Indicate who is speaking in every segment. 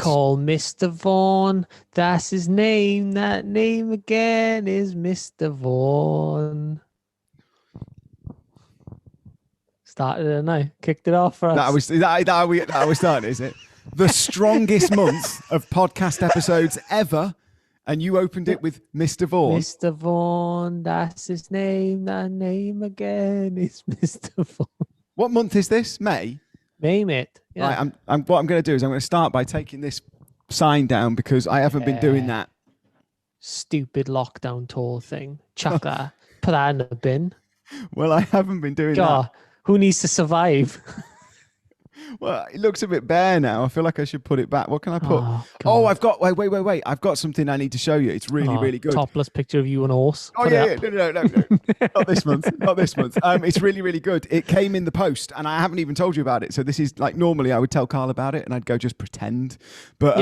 Speaker 1: Call Mr. Vaughan. That's his name. That name again is Mr. Vaughan. Started it now. Kicked it off for us.
Speaker 2: That how we started, is it? The strongest month of podcast episodes ever. And you opened it with Mr. Vaughan.
Speaker 1: Mr. Vaughan, that's his name. That name again is Mr. Vaughan.
Speaker 2: What month is this? May?
Speaker 1: May, mate. Yeah.
Speaker 2: Right, what I'm going to do is I'm going to start by taking this sign down because I haven't been doing that.
Speaker 1: Stupid lockdown tour thing. Chuck that. Put that in the bin.
Speaker 2: Well, I haven't been doing that.
Speaker 1: Who needs to survive?
Speaker 2: Well, it looks a bit bare now. I feel like I should put it back. What can I put? I've got... Wait. I've got something I need to show you. It's really good.
Speaker 1: Topless picture of you on a horse.
Speaker 2: Oh, yeah. No. Not this month. It's really good. It came in the post and I haven't even told you about it. So this is like, normally I would tell Carl about it and I'd go just pretend. But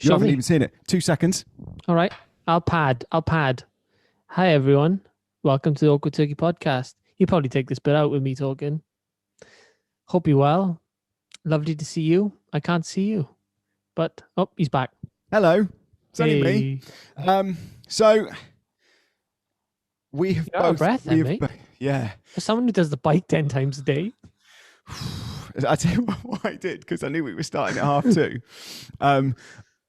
Speaker 2: you haven't even seen it. 2 seconds.
Speaker 1: All right. I'll pad. Hi, everyone. Welcome to the Awkward Turkey podcast. You probably take this bit out with me talking. Hope you're well. Lovely to see you. I can't see you. But, he's back.
Speaker 2: Hello. It's only me. So, we have
Speaker 1: You're out of breath then, mate.
Speaker 2: Yeah.
Speaker 1: For someone who does the bike 10 times a day.
Speaker 2: I tell you what I did, because I knew we were starting at 2:30.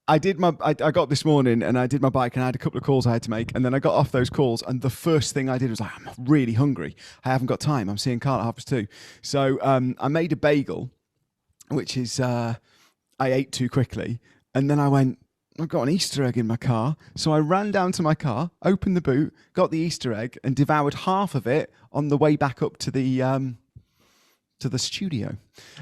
Speaker 2: I got this morning and I did my bike and I had a couple of calls I had to make. And then I got off those calls and the first thing I did was like, I'm really hungry. I haven't got time. I'm seeing Carl at 2:30. So I made a bagel, which is, I ate too quickly. And then I went, I've got an Easter egg in my car. So I ran down to my car, opened the boot, got the Easter egg and devoured half of it on the way back up to the studio.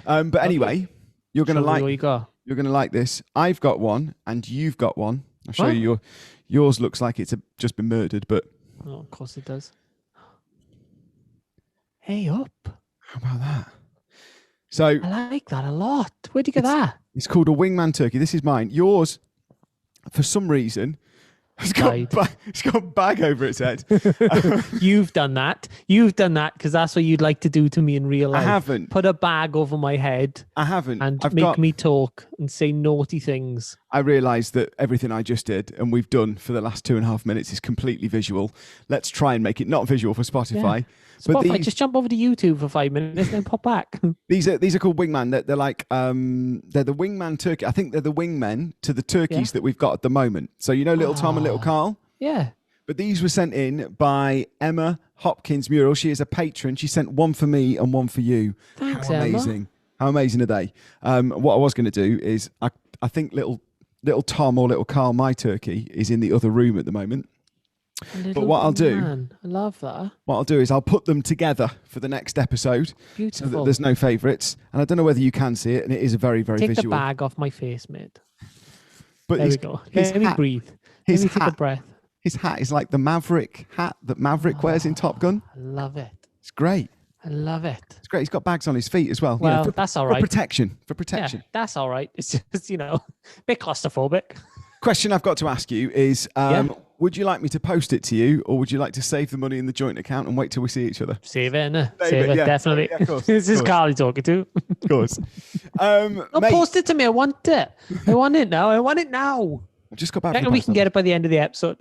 Speaker 2: But anyway, you're going to like...
Speaker 1: What you got?
Speaker 2: You're going to like this. I've got one and you've got one. I'll show you yours looks like it's just been murdered, but...
Speaker 1: Oh, of course it does. Hey up.
Speaker 2: How about that? So
Speaker 1: I like that a lot. Where'd you get that?
Speaker 2: It's called a wingman turkey. This is mine. Yours, for some reason, it's got a bag over its head.
Speaker 1: You've done that. You've done that because that's what you'd like to do to me in real life.
Speaker 2: I haven't.
Speaker 1: Put a bag over my head.
Speaker 2: I haven't.
Speaker 1: And make me talk and say naughty things.
Speaker 2: I realised that everything I just did and we've done for the last 2.5 minutes is completely visual. Let's try and make it not visual for Spotify.
Speaker 1: Yeah. Spotify, just jump over to YouTube for 5 minutes and then pop back. These
Speaker 2: are called wingman. They're like they're the wingman turkey. I think they're the wingmen to the turkeys that we've got at the moment. So you know Little Tom and Little Carl?
Speaker 1: Yeah.
Speaker 2: But these were sent in by Emma Hopkins Mural. She is a patron. She sent one for me and one for you.
Speaker 1: Thanks,
Speaker 2: How amazing.
Speaker 1: Emma.
Speaker 2: How amazing are they? What I was going to do is I think little Tom or Little Carl, my turkey, is in the other room at the moment. But what I'll do,
Speaker 1: I love that.
Speaker 2: What I'll do is I'll put them together for the next episode.
Speaker 1: Beautiful.
Speaker 2: So that there's no favourites. And I don't know whether you can see it, and it is a very, very visual.
Speaker 1: Take the bag off my face, mate.
Speaker 2: But
Speaker 1: there we go. Let me breathe. Let me take a breath.
Speaker 2: His hat is like the Maverick hat that Maverick wears in Top Gun.
Speaker 1: I love it.
Speaker 2: It's great.
Speaker 1: I love it.
Speaker 2: It's great. He's got bags on his feet as well.
Speaker 1: Well, that's all right.
Speaker 2: For protection.
Speaker 1: Yeah, that's all right. It's just, a bit claustrophobic.
Speaker 2: Question I've got to ask you is, would you like me to post it to you or would you like to save the money in the joint account and wait till we see each other?
Speaker 1: Save it, definitely. Yeah, of course, this is Carl you're talking to.
Speaker 2: Of course.
Speaker 1: Post it to me. I want it. I want it now.
Speaker 2: I've just got back.
Speaker 1: We can get it by the end of the episode.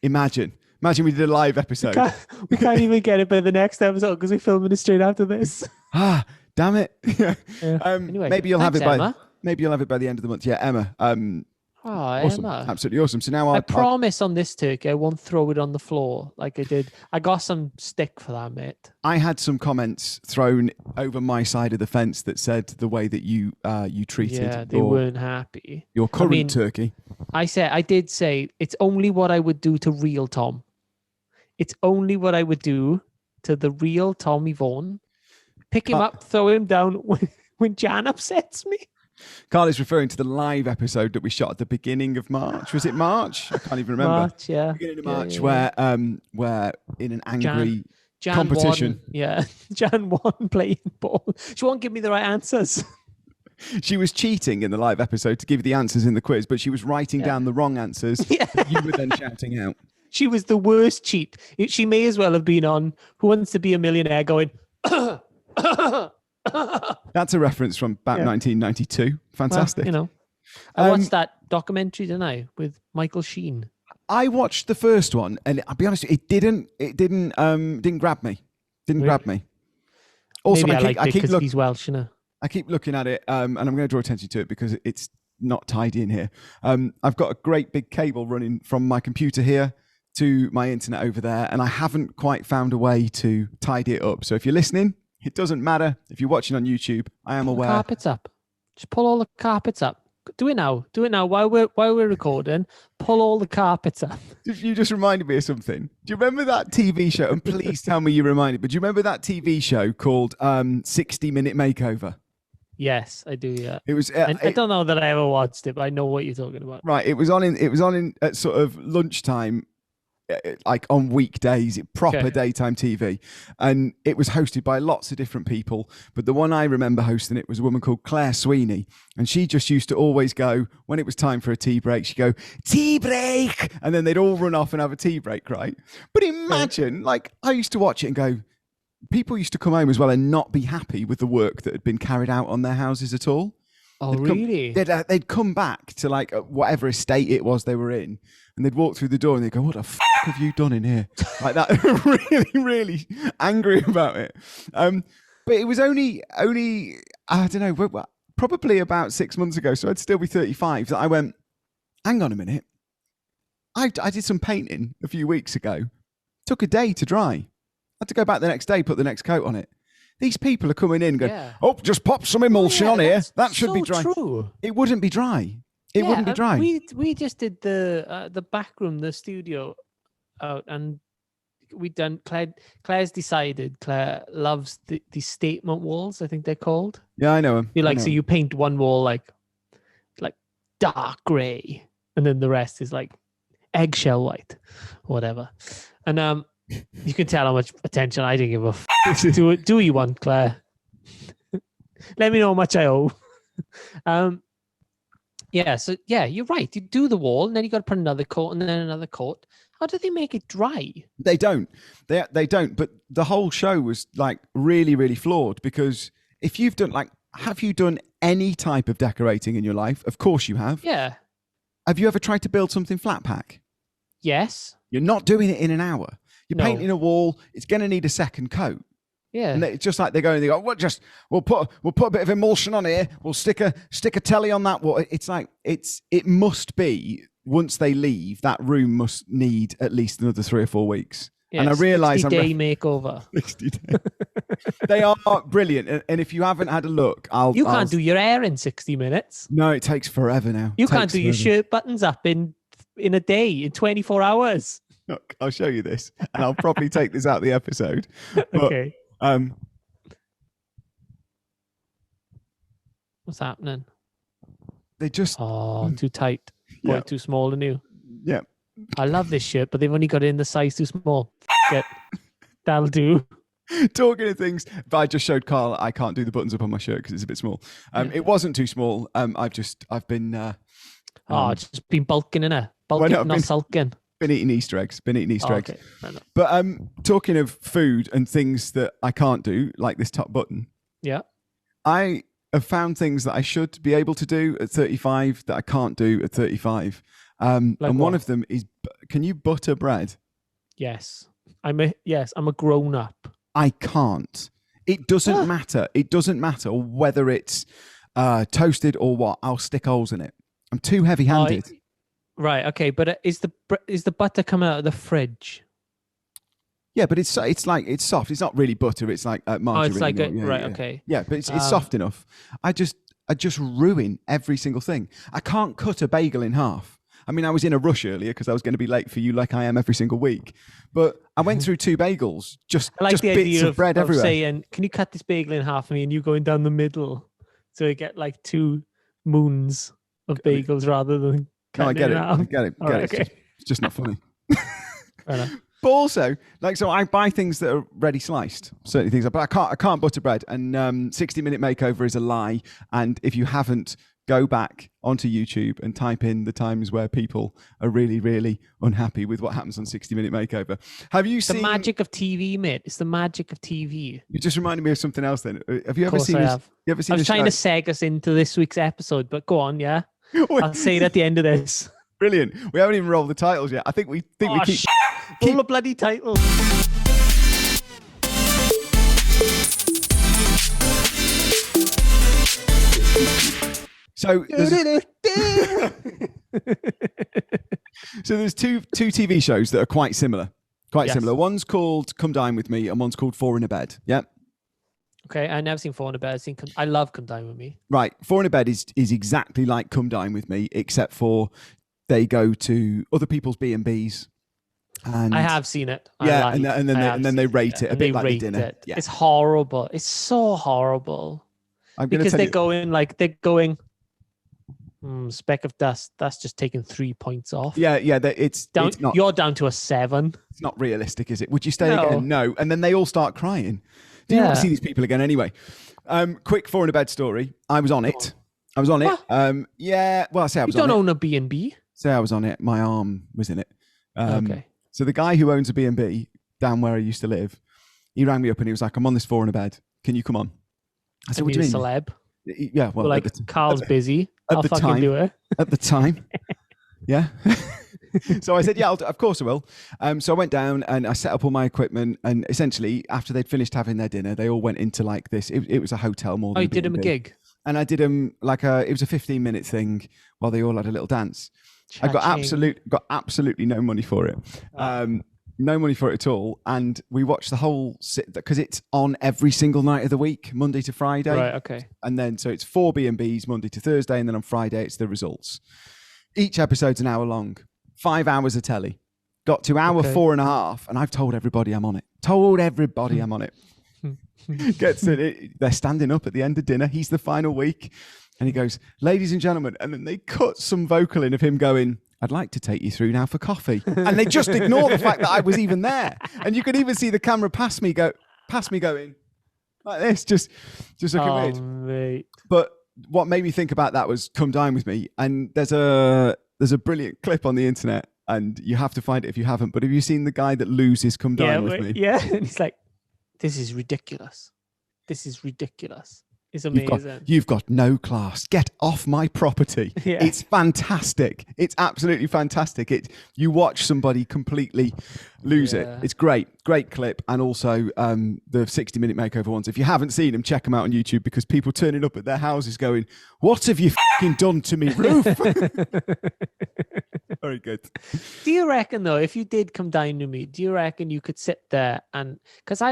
Speaker 2: Imagine we did a live episode.
Speaker 1: We can't even get it by the next episode because we're filming it straight after this.
Speaker 2: Damn it.
Speaker 1: Anyway,
Speaker 2: maybe you'll have it
Speaker 1: Emma.
Speaker 2: by the end of the month. Yeah, Emma. Awesome.
Speaker 1: Emma.
Speaker 2: Absolutely awesome. So now
Speaker 1: I promise on this turkey I won't throw it on the floor like I did. I got some stick for that, mate.
Speaker 2: I had some comments thrown over my side of the fence that said the way that you treated.
Speaker 1: Yeah, they weren't happy.
Speaker 2: Your current turkey.
Speaker 1: I did say it's only what I would do to real Tom. It's only what I would do to the real Tommy Vaughan. Pick him up, throw him down when Jan upsets me.
Speaker 2: Carl is referring to the live episode that we shot at the beginning of March. Was it March? I can't even remember.
Speaker 1: March, yeah.
Speaker 2: Beginning of March, where in an angry
Speaker 1: Jan
Speaker 2: competition.
Speaker 1: Jan won playing ball. She won't give me the right answers.
Speaker 2: She was cheating in the live episode to give you the answers in the quiz, but she was writing down the wrong answers that you were then shouting out.
Speaker 1: She was the worst cheat. She may as well have been on Who Wants to Be a Millionaire going...
Speaker 2: That's a reference from about 1992. Fantastic.
Speaker 1: Well, I watched that documentary, didn't I, with Michael Sheen?
Speaker 2: I watched the first one, and I'll be honest, it didn't grab me. Didn't grab me. Also,
Speaker 1: Maybe I liked it because he's Welsh, you know.
Speaker 2: I keep looking at it, and I'm going to draw attention to it because it's not tidy in here. I've got a great big cable running from my computer here to my internet over there, and I haven't quite found a way to tidy it up. So if you're listening, it doesn't matter. If you're watching on YouTube, I am aware.
Speaker 1: Carpets up. Just pull all the carpets up. Do it now. Do it now. While we're recording, pull all the carpets up.
Speaker 2: You just reminded me of something. Do you remember that TV show? And please tell me you reminded. But do you remember that TV show called 60 Minute Makeover?
Speaker 1: Yes, I do. Yeah,
Speaker 2: it was.
Speaker 1: I don't know that I ever watched it, but I know what you're talking about.
Speaker 2: Right, it was on in at sort of lunchtime, like on weekdays, proper daytime TV, and it was hosted by lots of different people. But the one I remember hosting it was a woman called Claire Sweeney, and she just used to always go when it was time for a tea break. She'd go tea break, and then they'd all run off and have a tea break, right? But imagine, like, I used to watch it and go. People used to come home as well and not be happy with the work that had been carried out on their houses at all.
Speaker 1: Oh, really?
Speaker 2: They'd come back to like whatever estate it was they were in, and they'd walk through the door and they'd go, "What the f have you done in here?" Like that, really, really angry about it. But it was only I don't know, probably about 6 months ago, so I'd still be 35. That I went, hang on a minute. I did some painting a few weeks ago. Took a day to dry. I had to go back the next day, put the next coat on it. These people are coming in going, oh, just pop some emulsion on here. That should be dry.
Speaker 1: True.
Speaker 2: It wouldn't be dry. It wouldn't be dry.
Speaker 1: We just did the back room, the studio out, and we done. Claire's decided. Claire loves the statement walls. I think they're called.
Speaker 2: Yeah, I know them.
Speaker 1: So you paint one wall like dark grey, and then the rest is like eggshell white, whatever. And you can tell how much attention I didn't give a f. Do you want, Claire? Let me know how much I owe. So you're right. You do the wall, and then you got to put another coat, and then another coat. How do they make it dry?
Speaker 2: They don't. They don't. But the whole show was like really, really flawed because if you've done have you done any type of decorating in your life? Of course you have.
Speaker 1: Yeah.
Speaker 2: Have you ever tried to build something flat pack?
Speaker 1: Yes.
Speaker 2: You're not doing it in an hour. You're painting a wall. It's going to need a second coat.
Speaker 1: Yeah.
Speaker 2: And it's just like they go, we'll put a bit of emulsion on here. We'll stick a telly on that wall. It's like it must be once they leave, that room must need at least another 3 or 4 weeks.
Speaker 1: Yeah,
Speaker 2: and I realise
Speaker 1: 60-day makeover.
Speaker 2: 60 days. They are brilliant. And if you haven't had a look,
Speaker 1: You can't do your hair in 60 minutes.
Speaker 2: No, it takes forever now.
Speaker 1: You can't do your shirt buttons up in a day, in 24 hours.
Speaker 2: Look, I'll show you this, and I'll probably take this out of the episode. But,
Speaker 1: okay. What's happening?
Speaker 2: They just
Speaker 1: too tight. Boy, too small and new.
Speaker 2: Yeah.
Speaker 1: I love this shirt, but they've only got it in the size too small. That'll do.
Speaker 2: Talking of things, but I just showed Carl I can't do the buttons up on my shirt because it's a bit small. It wasn't too small. I've been
Speaker 1: just been bulking in it. Bulking, not sulking.
Speaker 2: Been eating Easter eggs.
Speaker 1: Okay.
Speaker 2: But talking of food and things that I can't do, like this top button.
Speaker 1: Yeah.
Speaker 2: I have found things that I should be able to do at 35 that I can't do at 35. And one of them is, can you butter bread?
Speaker 1: Yes. I'm a grown up.
Speaker 2: I can't. It doesn't matter. It doesn't matter whether it's toasted or what. I'll stick holes in it. I'm too heavy-handed.
Speaker 1: Right. Okay. But is the butter coming out of the fridge?
Speaker 2: Yeah, but it's soft. It's not really butter. It's like margarine.
Speaker 1: Oh, it's like okay.
Speaker 2: Yeah, but it's soft enough. I just ruin every single thing. I can't cut a bagel in half. I mean, I was in a rush earlier because I was going to be late for you, like I am every single week. But I went through 2 bagels, just the bits of bread everywhere.
Speaker 1: Saying, can you cut this bagel in half for me? And you going down the middle, so you get like 2 moons of bagels rather than.
Speaker 2: No, I get it. I get it. It's just not funny. But also, so I buy things that are ready sliced. Certain things, but I can't butter bread. And 60 Minute Makeover is a lie. And if you haven't, go back onto YouTube and type in the times where people are really, really unhappy with what happens on 60 Minute Makeover. Have you seen the
Speaker 1: magic of TV, mate? It's the magic of TV.
Speaker 2: You just reminded me of something else. Then, have you ever seen?
Speaker 1: I was trying to seg us into this week's episode, but go on, yeah. I'll say it at the end of this.
Speaker 2: Brilliant. We haven't even rolled the titles yet. I think we keep
Speaker 1: Roll the bloody title.
Speaker 2: So there's two TV shows that are quite similar. Similar. One's called Come Dine With Me and one's called Four in a Bed. Yeah.
Speaker 1: Okay, I never seen Four in a Bed. I love Come Dine With Me.
Speaker 2: Right. Four in a Bed is exactly like Come Dine With Me, except for they go to other people's B&Bs. And
Speaker 1: I have seen it.
Speaker 2: And then they rate it a bit like the dinner. Yeah.
Speaker 1: It's horrible. It's so horrible. Because they're going speck of dust. That's just taking 3 points off.
Speaker 2: Yeah. It's not.
Speaker 1: You're down to a 7.
Speaker 2: It's not realistic, is it? Would you stay again? No. And then they all start crying. Do you want to see these people again anyway? Quick Four in a Bed story. I was on it. What? Yeah. Well, I say I was on it.
Speaker 1: You don't own a B&B?
Speaker 2: Say I was on it. My arm was in it.
Speaker 1: Okay.
Speaker 2: So the guy who owns a B&B down where I used to live, he rang me up and he was like, I'm on this Four in a Bed. Can you come on? I said, what do you mean?
Speaker 1: Celeb?
Speaker 2: Yeah. Well,
Speaker 1: like Carl's busy. I'll fucking do it.
Speaker 2: At the time. Yeah. So I said, yeah, of course I will. So I went down and I set up all my equipment, and essentially after they'd finished having their dinner, they all went into like this. It was a hotel more than
Speaker 1: you did them a gig?
Speaker 2: And I did them it was a 15-minute thing while they all had a little dance. I got absolutely no money for it. No money for it at all. And we watched the whole because it's on every single night of the week, Monday to Friday.
Speaker 1: Right, okay.
Speaker 2: And then so it's 4 B&Bs Monday to Thursday, and then on Friday it's the results. Each episode's an hour long. 5 hours of telly. Got to hour 4.5, and I've told everybody I'm on it. Gets it. They're standing up at the end of dinner. He's the final week. And he goes, ladies and gentlemen. And then they cut some vocal in of him going, I'd like to take you through now for coffee. And they just ignore the fact that I was even there. And you could even see the camera past me going like this, just looking weird. Mate. But what made me think about that was Come Dine With Me. And there's a brilliant clip on the internet, and you have to find it if you haven't. But have you seen the guy that loses Come Dine With Me?
Speaker 1: Yeah, and he's like, this is ridiculous. It's amazing.
Speaker 2: You've got no class. Get off my property. Yeah. It's fantastic. It's absolutely fantastic. You watch somebody completely lose it. It's great. Great clip. And also the 60-minute makeover ones. If you haven't seen them, check them out on YouTube, because people turning up at their houses going, what have you fucking done to me, roof? Very good.
Speaker 1: Do you reckon, though, if you did Come Dine With Me, do you reckon you could sit there and... Because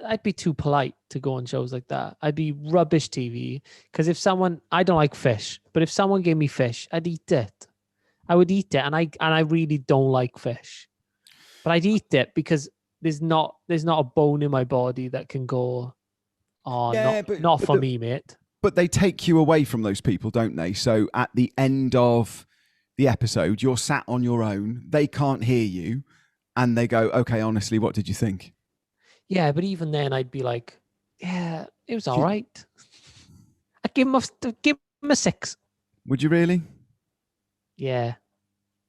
Speaker 1: I'd be too polite to go on shows like that. I'd be rubbish TV. Because I don't like fish, but if someone gave me fish, I'd eat it. I would eat it, and I really don't like fish, but I'd eat it because there's not a bone in my body that can go, not for me, mate.
Speaker 2: But they take you away from those people, don't they? So at the end of the episode, you're sat on your own. They can't hear you, and they go, "Okay, honestly, what did you think?"
Speaker 1: Yeah, but even then, I'd be like, "Yeah, it was all right." I'd give him a 6.
Speaker 2: Would you really?
Speaker 1: Yeah,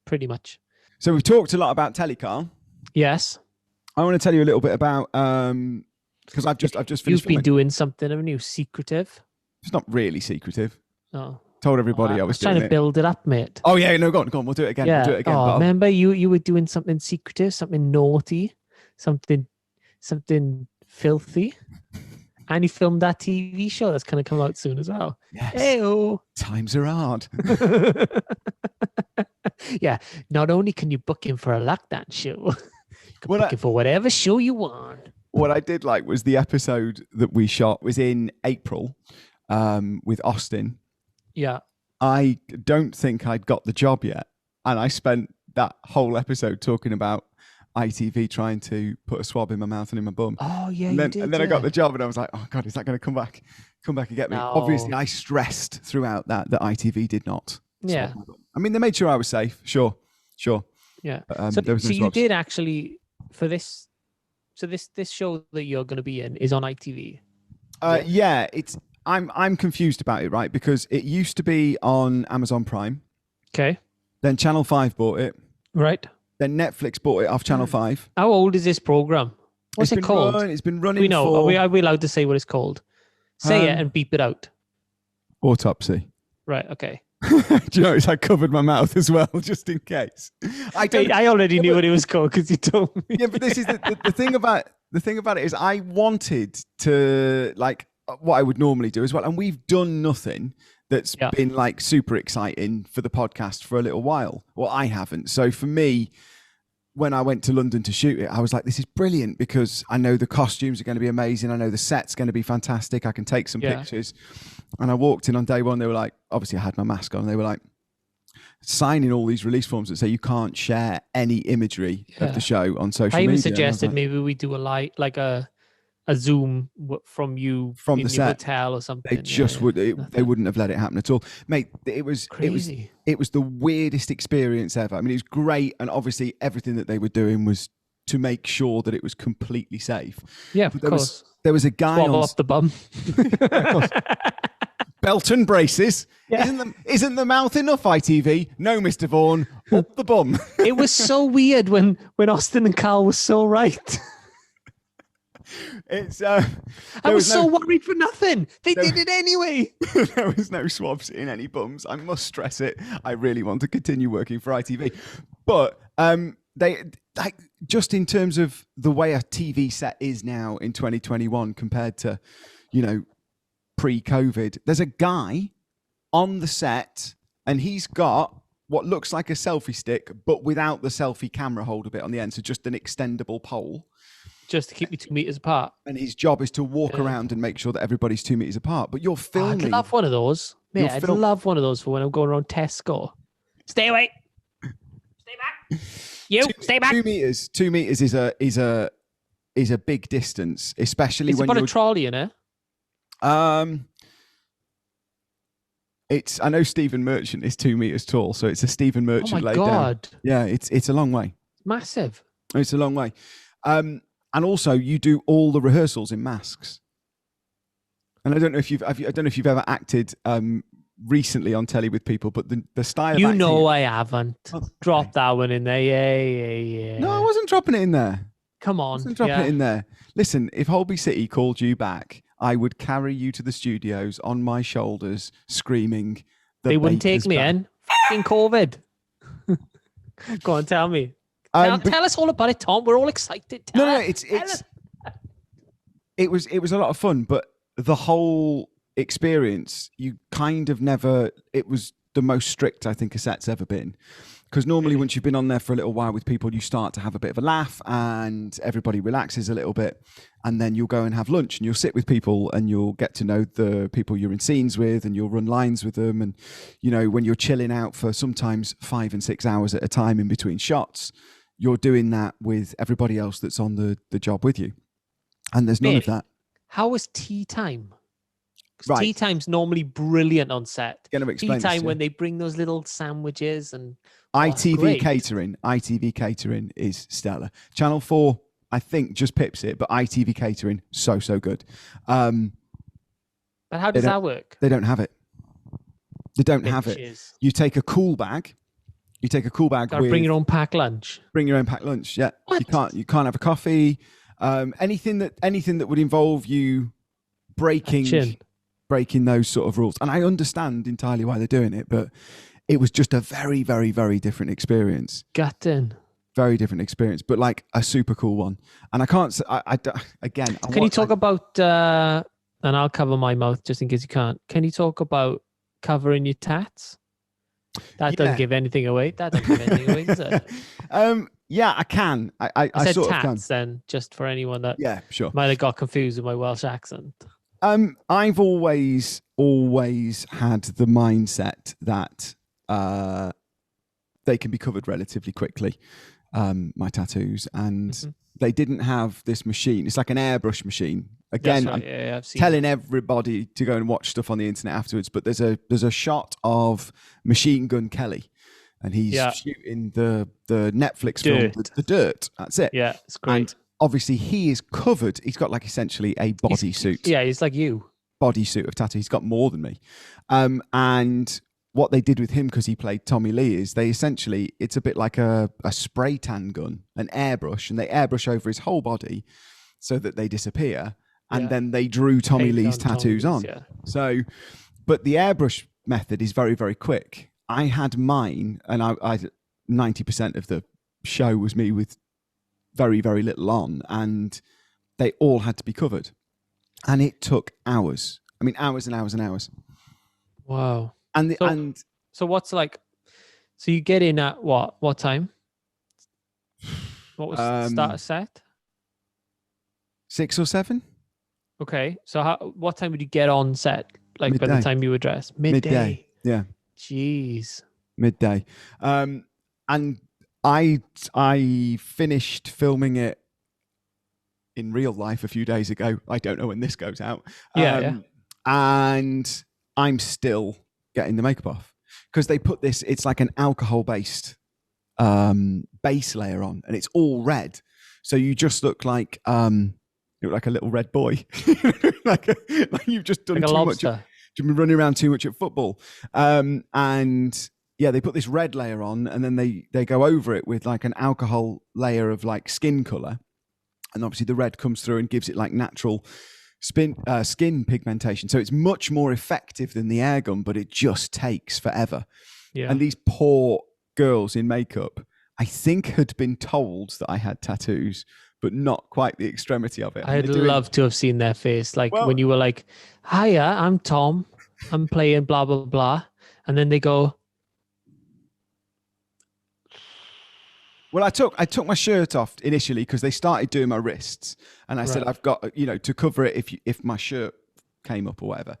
Speaker 1: pretty much.
Speaker 2: So we've talked a lot about telly, Carl.
Speaker 1: Yes.
Speaker 2: I want to tell you a little bit about because I've just finished.
Speaker 1: You've been doing something, haven't you? Secretive.
Speaker 2: It's not really secretive.
Speaker 1: Oh.
Speaker 2: Told everybody I was
Speaker 1: trying to build it up, mate.
Speaker 2: Oh yeah, no, go on. We'll do it again.
Speaker 1: Yeah.
Speaker 2: We'll do it again.
Speaker 1: Oh, remember you were doing something secretive, something naughty, something filthy, and you filmed that TV show that's going to come out soon as well.
Speaker 2: Yes.
Speaker 1: Hey-o.
Speaker 2: Times are hard.
Speaker 1: Yeah. Not only can you book him for a lockdown show, you can book him for whatever show you want.
Speaker 2: What I did like was the episode that we shot was in April with Austin.
Speaker 1: Yeah.
Speaker 2: I don't think I'd got the job yet. And I spent that whole episode talking about ITV trying to put a swab in my mouth and in my bum.
Speaker 1: Oh, yeah,
Speaker 2: and then I got the job, and I was like, oh, God, is that going to come back and get me?
Speaker 1: No.
Speaker 2: Obviously, I stressed throughout that ITV did not.
Speaker 1: Yeah.
Speaker 2: I mean, they made sure I was safe. Sure.
Speaker 1: Yeah.
Speaker 2: But,
Speaker 1: so you did actually, for this, so this show that you're going to be in is on ITV?
Speaker 2: Yeah, I'm confused about it, right? Because it used to be on Amazon Prime.
Speaker 1: Okay.
Speaker 2: Then Channel 5 bought it.
Speaker 1: Right.
Speaker 2: Then Netflix bought it off Channel 5.
Speaker 1: How old is this program? What's it called?
Speaker 2: It's been running
Speaker 1: we know.
Speaker 2: for...
Speaker 1: Are we allowed to say what it's called? Say it and beep it out.
Speaker 2: Autopsy.
Speaker 1: Right, okay.
Speaker 2: Do you notice I covered my mouth as well, just in case?
Speaker 1: I already knew what it was called because you told me.
Speaker 2: Yeah, but this is the thing about it is I wanted to like what I would normally do as well, and we've done nothing that's been like super exciting for the podcast for a little while. Well, I haven't. So for me, when I went to London to shoot it, I was like, this is brilliant because I know the costumes are going to be amazing. I know the set's going to be fantastic. I can take some pictures. And I walked in on day one. They were like, obviously I had my mask on. They were like signing all these release forms that say you can't share any imagery of the show on social media.
Speaker 1: I even suggested maybe we do a Zoom from you from the set hotel or something.
Speaker 2: They just they wouldn't have let it happen at all, mate. It was crazy. It was the weirdest experience ever. I mean, it was great, and obviously everything that they were doing was to make sure that it was completely safe.
Speaker 1: Yeah, of course.
Speaker 2: There was a guy
Speaker 1: off the bum.
Speaker 2: Belt and braces.
Speaker 1: Yeah.
Speaker 2: Isn't the mouth enough, ITV? No, Mr. Vaughan. Up the bum.
Speaker 1: It was so weird when Austin and Carl were so right.
Speaker 2: It's
Speaker 1: I was so worried for nothing. They did it anyway.
Speaker 2: There was no swabs in any bums. I must stress it. I really want to continue working for ITV. But they like just in terms of the way a TV set is now in 2021 compared to, pre-COVID. There's a guy on the set and he's got what looks like a selfie stick, but without the selfie camera holder bit on the end. So just an extendable pole.
Speaker 1: Just to keep you 2 meters apart.
Speaker 2: And his job is to walk around and make sure that everyba's 2 meters apart. But you're filming.
Speaker 1: I'd love one of those. Mate, I'd love one of those for when I'm going around Tesco. Stay away. Stay back. Stay back.
Speaker 2: 2 meters. 2 meters is a big distance, especially when
Speaker 1: you're a trolley in it.
Speaker 2: I know Stephen Merchant is 2 meters tall, so it's a Stephen Merchant laid down. Yeah, it's a long way.
Speaker 1: Massive.
Speaker 2: It's a long way. And also, you do all the rehearsals in masks. And I don't know if you've ever acted recently on telly with people, but the style.
Speaker 1: I haven't. Drop that one in there. Yeah.
Speaker 2: No, I wasn't dropping it in there.
Speaker 1: Come on,
Speaker 2: I wasn't dropping it in there. Listen, if Holby City called you back, I would carry you to the studios on my shoulders, screaming.
Speaker 1: They wouldn't take me in. Fucking COVID. Go on, tell me. Tell us all about it, Tom. We're all excited.
Speaker 2: It was a lot of fun, but the whole experience, you kind of never. It was the most strict I think a set's ever been, because normally once you've been on there for a little while with people, you start to have a bit of a laugh and everybody relaxes a little bit, and then you'll go and have lunch and you'll sit with people and you'll get to know the people you're in scenes with and you'll run lines with them, and when you're chilling out for sometimes 5 and 6 hours at a time in between shots. You're doing that with everybody else that's on the job with you. And there's none of that.
Speaker 1: How was tea time?
Speaker 2: Right.
Speaker 1: Tea time's normally brilliant on set.
Speaker 2: Going to explain
Speaker 1: tea time when they bring those little sandwiches and
Speaker 2: ITV catering is stellar. Channel 4, I think, just pips it, but ITV catering, so good. But
Speaker 1: how does that work?
Speaker 2: They don't have it. They don't have it. You take a cool bag.
Speaker 1: Bring your own packed lunch.
Speaker 2: Bring your own packed lunch. Yeah,
Speaker 1: what?
Speaker 2: You can't have a coffee. Anything that would involve you breaking those sort of rules. And I understand entirely why they're doing it, but it was just a very, very, very different experience.
Speaker 1: Gutting.
Speaker 2: Very different experience, but like a super cool one. And I can't. Can
Speaker 1: you talk about? And I'll cover my mouth just in case you can't. Can you talk about covering your tats? That doesn't give anything away. That doesn't give anything away, does it?
Speaker 2: Yeah, I can. I
Speaker 1: said
Speaker 2: sort
Speaker 1: tats
Speaker 2: of can.
Speaker 1: Then, just for anyone that might have got confused with my Welsh accent.
Speaker 2: I've always had the mindset that they can be covered relatively quickly. My tattoos, and they didn't have this machine. It's like an airbrush machine. Again,
Speaker 1: right.
Speaker 2: I'm telling everybody to go and watch stuff on the internet afterwards. But there's a shot of Machine Gun Kelly, and he's shooting the Netflix film, The Dirt. That's it.
Speaker 1: Yeah, it's great.
Speaker 2: And obviously, he is covered. He's got like essentially a bodysuit.
Speaker 1: Yeah, he's like you.
Speaker 2: Bodysuit of tattoo. He's got more than me. And what they did with him, because he played Tommy Lee, is it's a bit like a spray tan gun, an airbrush, and they airbrush over his whole body so that they disappear. And then they drew Tommy Lee's tattoos on. Yeah. So, but the airbrush method is very, very quick. I had mine, and I 90% of the show was me with very, very little on, and they all had to be covered. And it took hours. I mean, hours and hours and hours.
Speaker 1: Wow.
Speaker 2: And
Speaker 1: So what's like, so you get in at what time? What was the start of set?
Speaker 2: 6 or 7.
Speaker 1: Okay. So what time would you get on set? Like
Speaker 2: Midday.
Speaker 1: by the time you were dressed? Midday.
Speaker 2: Yeah.
Speaker 1: Jeez.
Speaker 2: Midday. And I finished filming it in real life a few days ago. I don't know when this goes out.
Speaker 1: Yeah.
Speaker 2: And I'm still getting the makeup off because they put this, it's like an alcohol-based base layer on, and it's all red. So you just look like a little red boy. like you've just done
Speaker 1: like a
Speaker 2: too
Speaker 1: lobster.
Speaker 2: much. You've been running around too much at football. And yeah, they put this red layer on, and then they go over it with like an alcohol layer of like skin color. And obviously the red comes through and gives it like natural skin pigmentation. So it's much more effective than the air gun, but it just takes forever.
Speaker 1: Yeah.
Speaker 2: And these poor girls in makeup, I think, had been told that I had tattoos, but not quite the extremity of it.
Speaker 1: I'd love to have seen their face. Like when you were like, hiya, I'm Tom. I'm playing blah, blah, blah. And then they go,
Speaker 2: well, I took my shirt off initially because they started doing my wrists, and I said, I've got, to cover it if my shirt came up or whatever.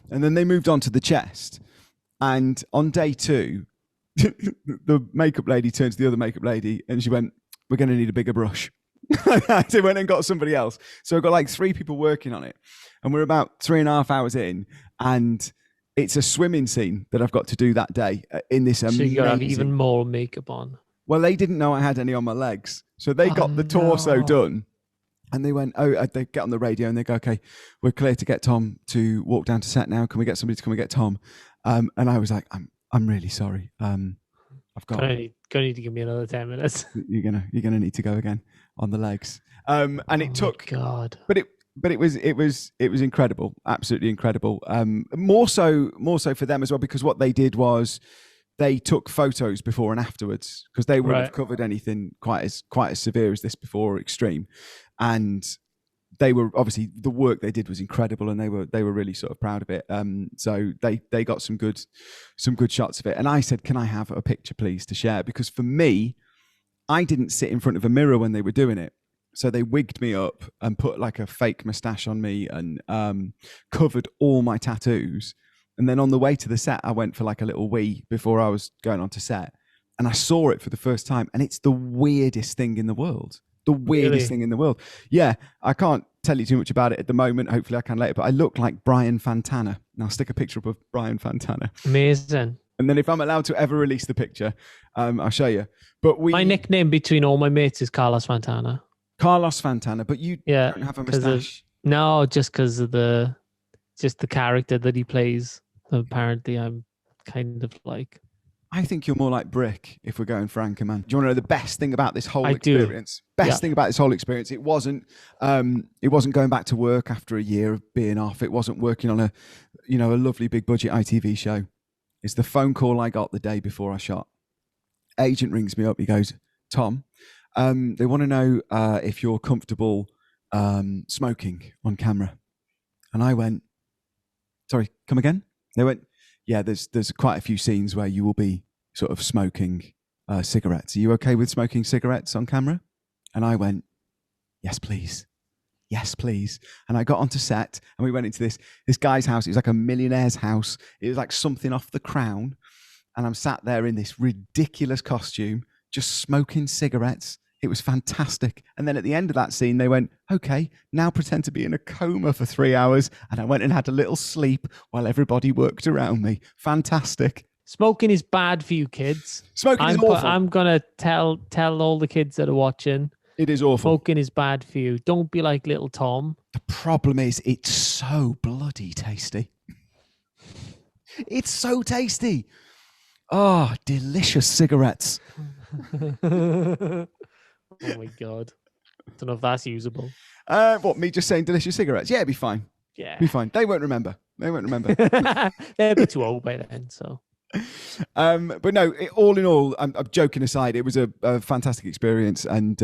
Speaker 2: And then they moved on to the chest. And on day 2, the makeup lady turned to the other makeup lady and she went, we're going to need a bigger brush. They went and got somebody else. So I've got like 3 people working on it, and we're about 3.5 hours in, and it's a swimming scene that I've got to do that day in this amazing...
Speaker 1: So you got to have even more makeup on.
Speaker 2: Well, they didn't know I had any on my legs. So they got the torso done, and they went, they get on the radio and they go, okay, we're clear to get Tom to walk down to set now. Can we get somebody to come and get Tom? And I was like, I'm really sorry. I've got...
Speaker 1: Gonna need to give me another 10 minutes.
Speaker 2: You're gonna need to go again on the legs. And it took...
Speaker 1: God.
Speaker 2: But it was incredible, absolutely incredible. More so for them as well, because what they did was they took photos before and afterwards, because they wouldn't have covered anything quite as severe as this before, or extreme. And they were obviously, the work they did was incredible, and they were really sort of proud of it. So they got some good shots of it. And I said, can I have a picture, please, to share? Because for me, I didn't sit in front of a mirror when they were doing it. So they wigged me up and put like a fake mustache on me and covered all my tattoos. And then on the way to the set, I went for like a little wee before I was going on to set. And I saw it for the first time. And it's the weirdest thing in the world. The weirdest thing in the world. Yeah, I can't tell you too much about it at the moment. Hopefully I can later. But I look like Brian Fantana. And I'll stick a picture up of Brian Fantana.
Speaker 1: Amazing.
Speaker 2: And then if I'm allowed to ever release the picture, I'll show you. But my
Speaker 1: nickname between all my mates is Carlos Fantana.
Speaker 2: Carlos Fantana, but you don't have a mustache.
Speaker 1: No, just because of the character that he plays. Apparently, I'm kind of like...
Speaker 2: I think you're more like Brick, if we're going Frank, man. Do you want to know the best thing about this whole experience? Best thing about this whole experience, it wasn't going back to work after a year of being off. It wasn't working on a lovely big budget ITV show. It's the phone call I got the day before I shot. Agent rings me up. He goes, Tom, they want to know if you're comfortable smoking on camera. And I went, sorry, come again? They went, yeah, there's quite a few scenes where you will be sort of smoking cigarettes. Are you okay with smoking cigarettes on camera? And I went, yes, please. Yes, please. And I got onto set and we went into this guy's house. It was like a millionaire's house. It was like something off The Crown. And I'm sat there in this ridiculous costume, just smoking cigarettes. It was fantastic. And then at the end of that scene, they went, okay, now pretend to be in a coma for 3 hours. And I went and had a little sleep while everybody worked around me. Fantastic.
Speaker 1: Smoking is bad for you kids.
Speaker 2: Smoking is awful.
Speaker 1: I'm going to tell all the kids that are watching.
Speaker 2: It is awful.
Speaker 1: Smoking is bad for you. Don't be like little Tom.
Speaker 2: The problem is it's so bloody tasty. It's so tasty. Oh, delicious cigarettes.
Speaker 1: Oh my God. I don't know if that's usable.
Speaker 2: What, me just saying delicious cigarettes? Yeah, it'd be fine.
Speaker 1: Yeah.
Speaker 2: Be fine. They won't remember.
Speaker 1: They'll be too old by then. So.
Speaker 2: But no, all in all, I'm joking aside, it was a fantastic experience, and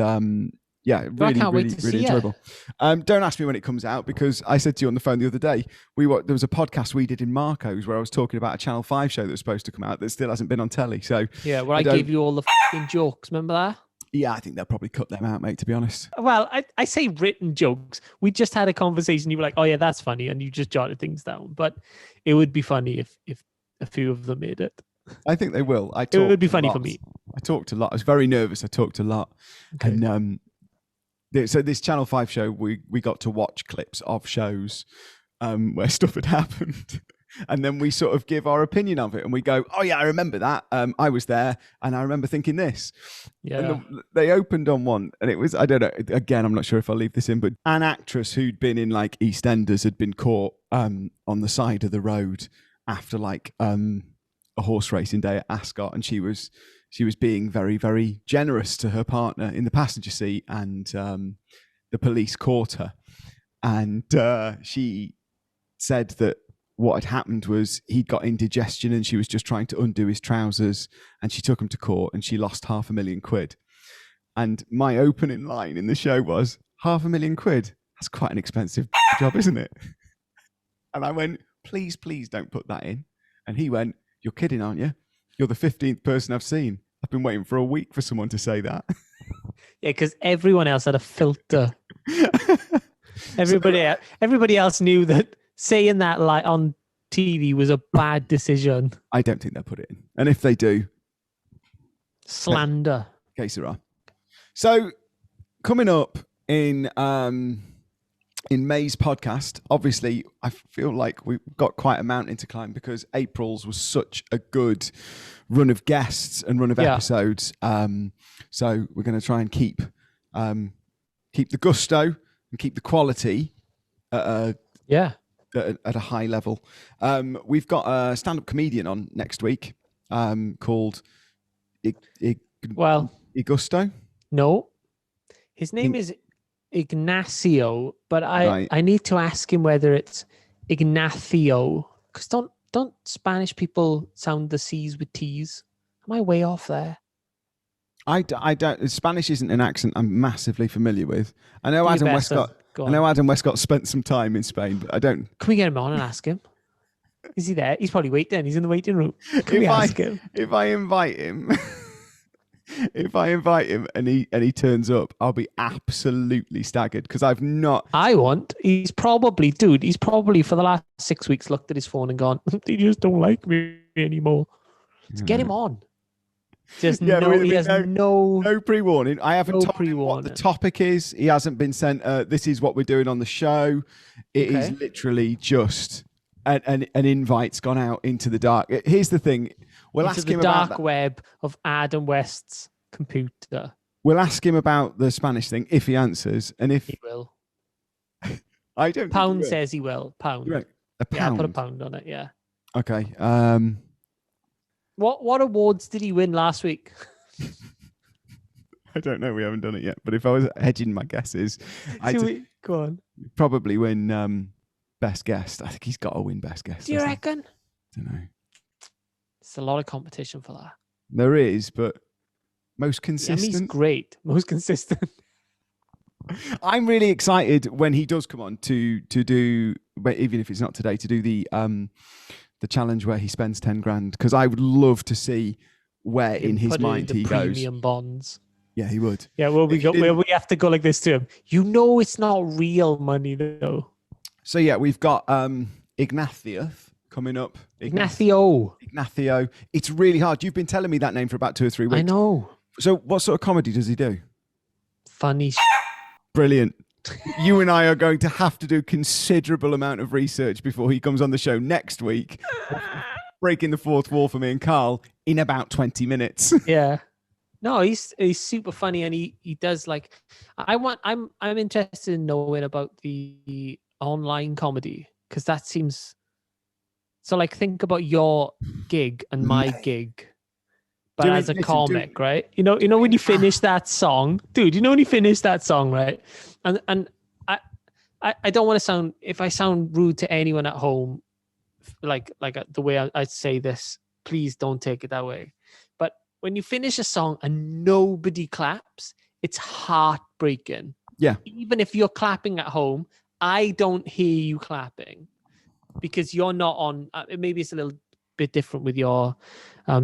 Speaker 2: yeah, really enjoyable. Don't ask me when it comes out, because I said to you on the phone the other day, there was a podcast we did in Marco's where I was talking about a Channel 5 show that was supposed to come out that still hasn't been on telly. So
Speaker 1: yeah, where I gave you all the fucking jokes. Remember that?
Speaker 2: Yeah, I think they'll probably cut them out, mate, to be honest.
Speaker 1: Well, I say written jokes. We just had a conversation. You were like, oh, yeah, that's funny. And you just jotted things down. But it would be funny if a few of them made it.
Speaker 2: I think they will.
Speaker 1: It would be funny for me.
Speaker 2: I talked a lot. I was very nervous. I talked a lot. Okay. And so this Channel 5 show, we got to watch clips of shows where stuff had happened. And then we sort of give our opinion of it, and we go, oh yeah, I remember that. I was there and I remember thinking this. Yeah. And they opened on one, and it was, I don't know, again, I'm not sure if I'll leave this in, but an actress who'd been in like EastEnders had been caught on the side of the road after like a horse racing day at Ascot. And she was being very, very generous to her partner in the passenger seat, and the police caught her. And she said that what had happened was he'd got indigestion and she was just trying to undo his trousers, and she took him to court and she lost £500,000. And my opening line in the show was, £500,000? That's quite an expensive job, isn't it? And I went, please don't put that in. And he went, you're kidding, aren't you? You're the 15th person I've seen. I've been waiting for a week for someone to say that.
Speaker 1: Yeah, because everyone else had a filter. Everybody else knew that saying that like on TV was a bad decision.
Speaker 2: I don't think they'll put it in. And if they do,
Speaker 1: slander.
Speaker 2: Que sera. So coming up in May's podcast, obviously I feel like we've got quite a mountain to climb, because April's was such a good run of guests and run of episodes. So we're going to try and keep the gusto and keep the quality at a high level. We've got a stand-up comedian on next week called Igusto.
Speaker 1: No, his name is Ignacio, but I need to ask him whether it's Ignacio, because don't Spanish people sound the C's with T's? Am I way off there?
Speaker 2: I don't. Spanish isn't an accent I'm massively familiar with. I know Adam Westcott spent some time in Spain, but I don't.
Speaker 1: Can we get him on and ask him? Is he there? He's probably waiting. He's in the waiting room. Can we ask him?
Speaker 2: If I invite him, and he turns up, I'll be absolutely staggered, because I've not.
Speaker 1: He's probably for the last 6 weeks looked at his phone and gone, they just don't like me anymore. Let's get him on. He has no
Speaker 2: pre-warning. I haven't told him what the topic is. He hasn't been sent, this is what we're doing on the show. It is literally just an invite's gone out into the dark. Here's the thing. We'll ask him about the dark
Speaker 1: web of Adam West's computer.
Speaker 2: We'll ask him about the Spanish thing if he answers. And if
Speaker 1: he will.
Speaker 2: I don't
Speaker 1: Pound says he will. Pound.
Speaker 2: Right. A pound?
Speaker 1: Yeah, I'll put a pound on it, yeah.
Speaker 2: Okay.
Speaker 1: What awards did he win last week?
Speaker 2: I don't know. We haven't done it yet. But if I was hedging my guesses,
Speaker 1: go on.
Speaker 2: Probably win best guest. I think he's got to win best guest.
Speaker 1: Do you reckon?
Speaker 2: I don't know.
Speaker 1: It's a lot of competition for that.
Speaker 2: There is, but most consistent.
Speaker 1: He's great. Most consistent.
Speaker 2: I'm really excited when he does come on to do, even if it's not today, to do the challenge where he spends 10 grand, because I would love to see where in his mind he goes.
Speaker 1: Premium bonds.
Speaker 2: Yeah, he would.
Speaker 1: Yeah, we have to go like this to him. You know, it's not real money though.
Speaker 2: So yeah, we've got Ignacio coming up.
Speaker 1: Ignacio.
Speaker 2: It's really hard. You've been telling me that name for about 2 or 3 weeks.
Speaker 1: I know.
Speaker 2: So what sort of comedy does he do?
Speaker 1: Funny.
Speaker 2: Brilliant. You and I are going to have to do considerable amount of research before he comes on the show next week, breaking the fourth wall for me and Carl in about 20 minutes.
Speaker 1: Yeah. No, he's super funny, and he does like. I'm interested in knowing about the online comedy, because that seems. So like, think about your gig and my gig, but as a comic, right? You know when you finish that song, dude. You know when you finish that song, right? And I don't want to sound, if I sound rude to anyone at home, like the way I say this, please don't take it that way. But when you finish a song and nobody claps, it's heartbreaking.
Speaker 2: Yeah.
Speaker 1: Even if you're clapping at home, I don't hear you clapping because you're not on. Maybe it's a little bit different with your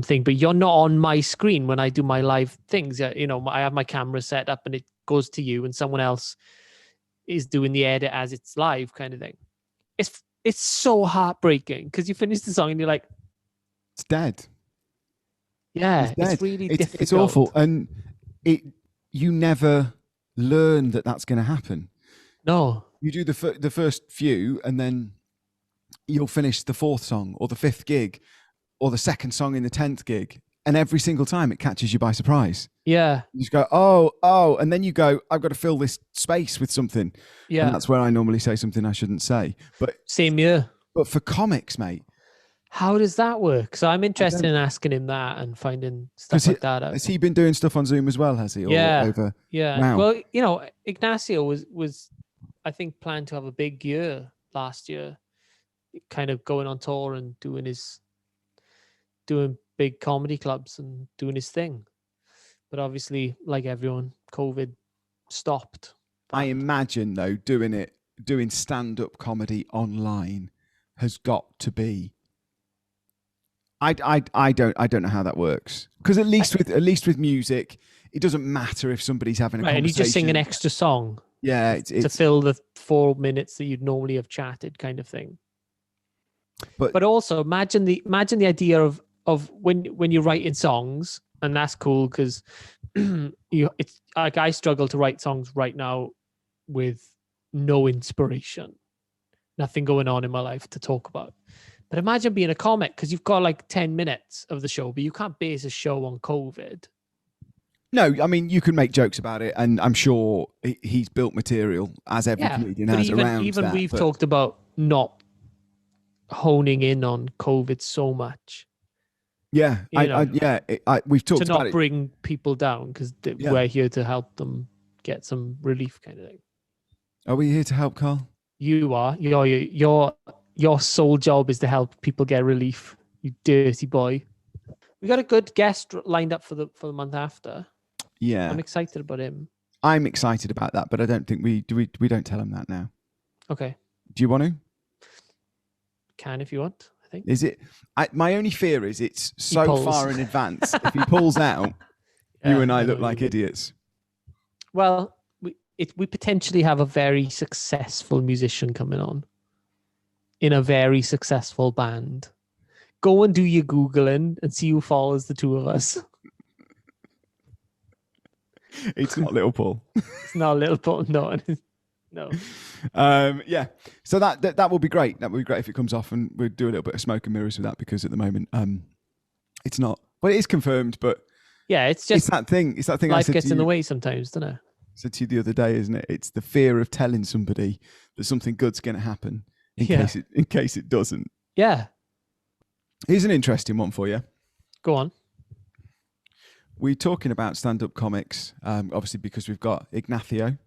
Speaker 1: thing, but you're not on my screen when I do my live things. You know, I have my camera set up and it goes to you, and someone else is doing the edit as it's live, kind of thing. It's so heartbreaking because you finish the song and you're like,
Speaker 2: it's dead.
Speaker 1: Yeah,
Speaker 2: It's dead.
Speaker 1: it's really difficult.
Speaker 2: It's awful, and you never learn that that's going to happen.
Speaker 1: No,
Speaker 2: you do the first few, and then you'll finish the fourth song or the fifth gig or the second song in the 10th gig, and every single time it catches you by surprise.
Speaker 1: Yeah,
Speaker 2: you just go, oh, and then you go, I've got to fill this space with something.
Speaker 1: Yeah,
Speaker 2: and that's where I normally say something I shouldn't say. But
Speaker 1: same year.
Speaker 2: But for comics, mate,
Speaker 1: how does that work? So I'm interested in asking him that and finding stuff like that out.
Speaker 2: Has he been doing stuff on Zoom as well? Has he?
Speaker 1: Yeah,
Speaker 2: over?
Speaker 1: Yeah.
Speaker 2: Wow.
Speaker 1: Well, you know, Ignacio was I think planned to have a big year last year, kind of going on tour and doing big comedy clubs and doing his thing. But obviously, like everyone, COVID stopped.
Speaker 2: I imagine though, doing stand-up comedy online has got to be. I don't know how that works, because at least with music, it doesn't matter if somebody's having a conversation.
Speaker 1: And you just sing an extra song.
Speaker 2: Yeah, it's
Speaker 1: to fill the 4 minutes that you'd normally have chatted, kind of thing. But also imagine the idea of when you're writing songs, and that's cool because it's like I struggle to write songs right now with no inspiration, nothing going on in my life to talk about. But imagine being a comic, because you've got like 10 minutes of the show, but you can't base a show on COVID.
Speaker 2: No, I mean, you can make jokes about it, and I'm sure he's built material, as every comedian has, around
Speaker 1: even
Speaker 2: that.
Speaker 1: We've talked about not honing in on COVID so much.
Speaker 2: Yeah, we've talked about it.
Speaker 1: To not bring people down, because we're here to help them get some relief, kind of thing.
Speaker 2: Are we here to help, Carl?
Speaker 1: You are. Your sole job is to help people get relief, you dirty boy. We got a good guest lined up for the month after.
Speaker 2: Yeah,
Speaker 1: I'm excited about him.
Speaker 2: I'm excited about that, but I don't think we don't tell him that now.
Speaker 1: Okay.
Speaker 2: Do you want to?
Speaker 1: Can if you want. I think.
Speaker 2: Is it? My only fear is it's so far in advance. If he pulls out, you and I look like idiots.
Speaker 1: Well, we potentially have a very successful musician coming on in a very successful band. Go and do your Googling and see who follows the two of us.
Speaker 2: It's not Little Paul.
Speaker 1: It's not Little Paul. No. No.
Speaker 2: Yeah. So that will be great. That would be great if it comes off, and we'll do a little bit of smoke and mirrors with that, because at the moment, it's not. Well, it is confirmed, but
Speaker 1: yeah, it's
Speaker 2: that thing. It's that thing.
Speaker 1: Life gets in the way sometimes, doesn't it?
Speaker 2: I said to you the other day, isn't it? It's the fear of telling somebody that something good's going to happen in case it doesn't.
Speaker 1: Yeah.
Speaker 2: Here's an interesting one for you.
Speaker 1: Go on.
Speaker 2: We're talking about stand-up comics, obviously, because we've got Ignacio.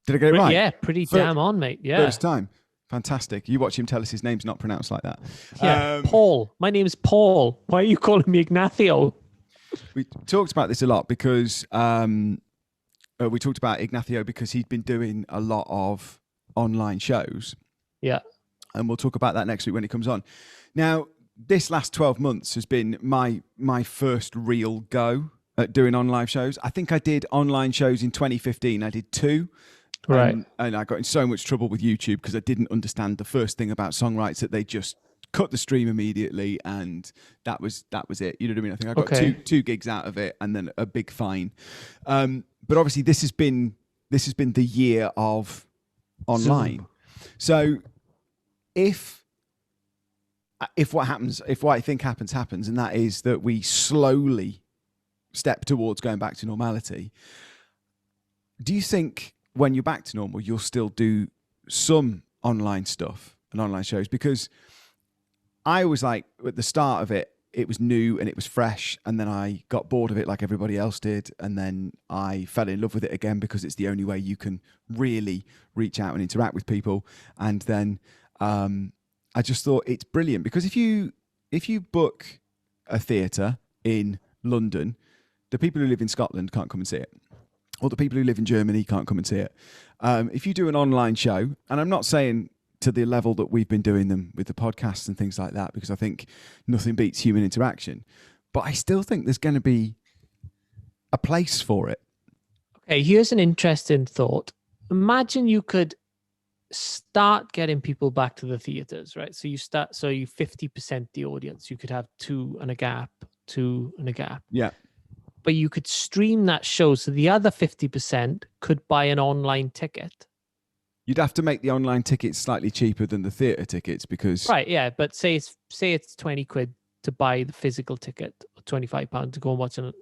Speaker 2: Did I get it right?
Speaker 1: Yeah, pretty damn on, mate. Yeah.
Speaker 2: First time. Fantastic. You watch him tell us his name's not pronounced like that.
Speaker 1: Yeah, Paul. My name's Paul. Why are you calling me Ignacio?
Speaker 2: We talked about this a lot because we talked about Ignacio because he'd been doing a lot of online shows.
Speaker 1: Yeah.
Speaker 2: And we'll talk about that next week when he comes on. Now, this last 12 months has been my first real go at doing online shows. I think I did online shows in 2015. I did 2.
Speaker 1: Right.
Speaker 2: And I got in so much trouble with YouTube because I didn't understand the first thing about songwrites, that they just cut the stream immediately, and that was it. You know what I mean? I think I got two gigs out of it and then a big fine. But obviously this has been the year of online. Zoom. So if what I think happens, and that is that we slowly step towards going back to normality, do you think when you're back to normal, you'll still do some online stuff and online shows? Because I was like, at the start of it, it was new and it was fresh, and then I got bored of it like everybody else did, and then I fell in love with it again because it's the only way you can really reach out and interact with people. And then I just thought it's brilliant because if you book a theatre in London, the people who live in Scotland can't come and see it, or the people who live in Germany can't come and see it. If you do an online show, and I'm not saying to the level that we've been doing them with the podcasts and things like that, because I think nothing beats human interaction, but I still think there's going to be a place for it.
Speaker 1: Okay, here's an interesting thought. Imagine you could start getting people back to the theaters, right? So you 50% the audience. You could have two and a gap.
Speaker 2: Yeah.
Speaker 1: But you could stream that show, so the other 50% could buy an online ticket.
Speaker 2: You'd have to make the online tickets slightly cheaper than the theatre tickets because...
Speaker 1: Right, yeah, but say it's 20 quid to buy the physical ticket, or £25 to go and watch a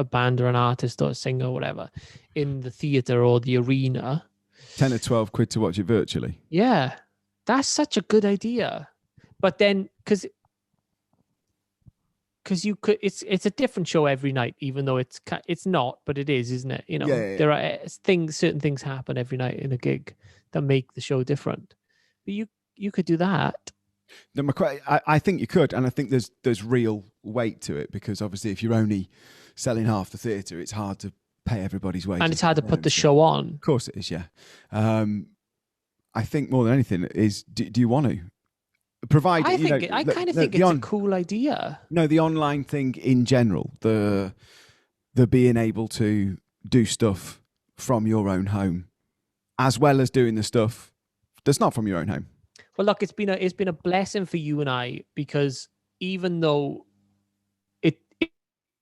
Speaker 1: band or an artist or a singer or whatever in the theatre or the arena.
Speaker 2: 10 or 12 quid to watch it virtually.
Speaker 1: Yeah, that's such a good idea. But then, because you could, it's a different show every night, even though it's not, but it is, isn't it? You know, there are certain things happen every night in a gig that make the show different. But you could do that.
Speaker 2: No, I think you could, and I think there's real weight to it because obviously if you're only selling half the theatre, it's hard to pay everybody's wages.
Speaker 1: And it's hard to put the show on.
Speaker 2: Of course it is, yeah. I think more than anything is, do you want to? Provide,
Speaker 1: I kind of think it's a cool idea.
Speaker 2: No, the online thing in general, the being able to do stuff from your own home, as well as doing the stuff that's not from your own home.
Speaker 1: Well, look, it's been a blessing for you and I, because even though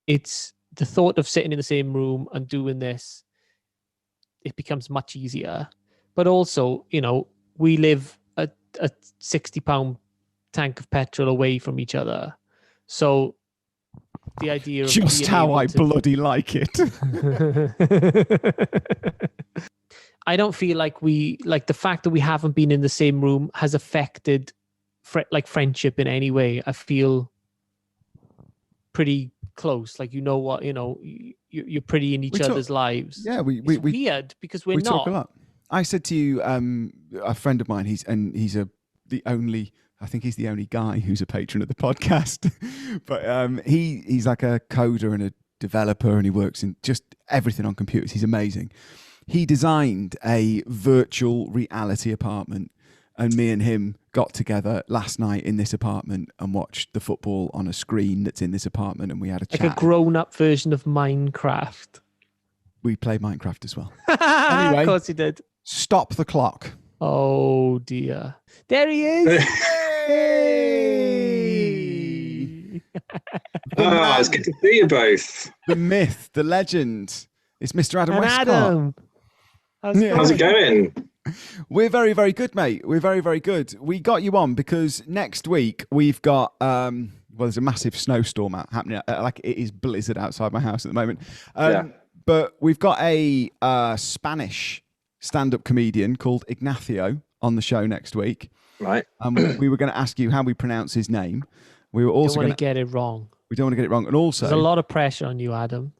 Speaker 1: it's the thought of sitting in the same room and doing this, it becomes much easier. But also, you know, we live a £60 tank of petrol away from each other. So the idea of
Speaker 2: just how I bloody like it.
Speaker 1: I don't feel like the fact that we haven't been in the same room has affected friendship in any way. I feel pretty close. Like, you're pretty in each other's lives.
Speaker 2: Yeah,
Speaker 1: it's weird because we
Speaker 2: talk a lot. I said to you, a friend of mine, he's the only guy who's a patron of the podcast. But he's like a coder and a developer, and he works in just everything on computers. He's amazing. He designed a virtual reality apartment, and me and him got together last night in this apartment and watched the football on a screen that's in this apartment, and we had a chat.
Speaker 1: Like a grown-up version of Minecraft.
Speaker 2: We played Minecraft as well.
Speaker 1: Anyway, of course he did.
Speaker 2: Stop the clock.
Speaker 1: Oh dear. There he is.
Speaker 2: Hey!
Speaker 3: It's good to see you both.
Speaker 2: The myth, the legend. It's Mr. Adam Westcott.
Speaker 1: Adam.
Speaker 3: How's it going?
Speaker 2: We're very, very good, mate. We're very, very good. We got you on because next week we've got, there's a massive snowstorm happening. Like, it is blizzard outside my house at the moment. But we've got a Spanish stand-up comedian called Ignacio on the show next week.
Speaker 3: Right.
Speaker 2: We were going to ask you how we pronounce his name. We were also
Speaker 1: going to get it wrong.
Speaker 2: We don't want to get it wrong. And also,
Speaker 1: there's a lot of pressure on you, Adam.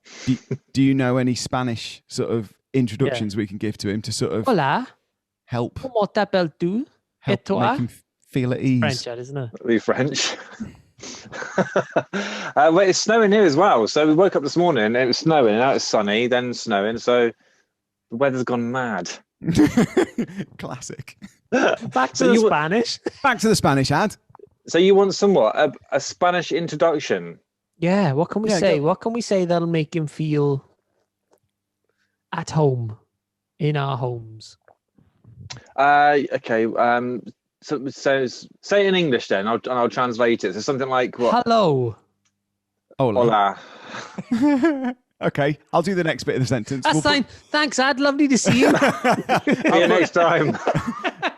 Speaker 2: Do you know any Spanish sort of introductions we can give to him to sort of help?
Speaker 1: ¿Cómo t'appelles tú?
Speaker 2: Help make him feel at ease.
Speaker 1: French, isn't it?
Speaker 3: It'll be French. Well, it's snowing here as well. So we woke up this morning and it was snowing. Now it's sunny, then snowing. So the weather's gone mad.
Speaker 2: Classic.
Speaker 1: Back to the Spanish.
Speaker 2: Back to the Spanish, Ad.
Speaker 3: So you want somewhat a Spanish introduction?
Speaker 1: Yeah. What can we say? What can we say that'll make him feel at home in our homes?
Speaker 3: Okay. So say it in English then. I'll translate it. So something like what?
Speaker 1: Hello.
Speaker 2: Hola. Okay, I'll do the next bit of the sentence.
Speaker 1: That's fine. Thanks, Ad. Lovely to see you.
Speaker 3: See you next time.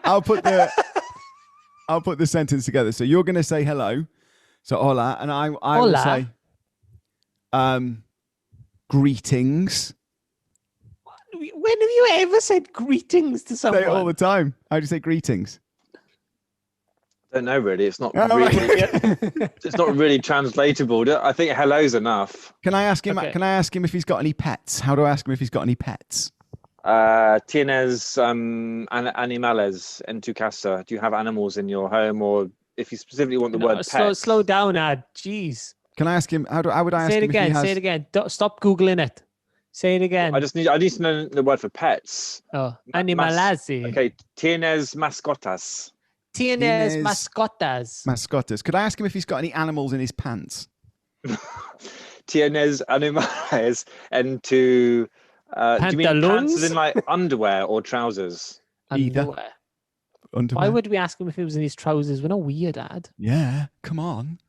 Speaker 2: I'll put the sentence together. So you're going to say hello. So hola, and I will say greetings.
Speaker 1: When have you ever said greetings to someone?
Speaker 2: Say it all the time. How do you say greetings?
Speaker 3: don't know really. It's not
Speaker 2: Oh,
Speaker 3: really.
Speaker 2: right.
Speaker 3: It's not really translatable. I think hello's enough.
Speaker 2: Can I ask him?
Speaker 1: Okay.
Speaker 2: Can I ask him if he's got any pets? How do I ask him if he's got any pets?
Speaker 3: Tienes animales en tu casa? Do you have animals in your home, or if you specifically want the word pet?
Speaker 1: Slow down, Ad. Jeez.
Speaker 2: Can I ask him? How would I ask
Speaker 1: Say it
Speaker 2: him if he
Speaker 1: again.
Speaker 2: has?
Speaker 1: Say it again. Stop googling it. Say it again.
Speaker 3: I need to know the word for pets.
Speaker 1: Oh, animalazi.
Speaker 3: Okay, tienes mascotas.
Speaker 1: Tienes mascotas.
Speaker 2: Mascotas. Could I ask him if he's got any animals in his pants?
Speaker 3: Tienes animales en tu. Do you mean pants as in like underwear or trousers?
Speaker 2: Either. Underwear.
Speaker 1: Why would we ask him if he was in his trousers? We're not weird, Ad.
Speaker 2: Yeah, come on.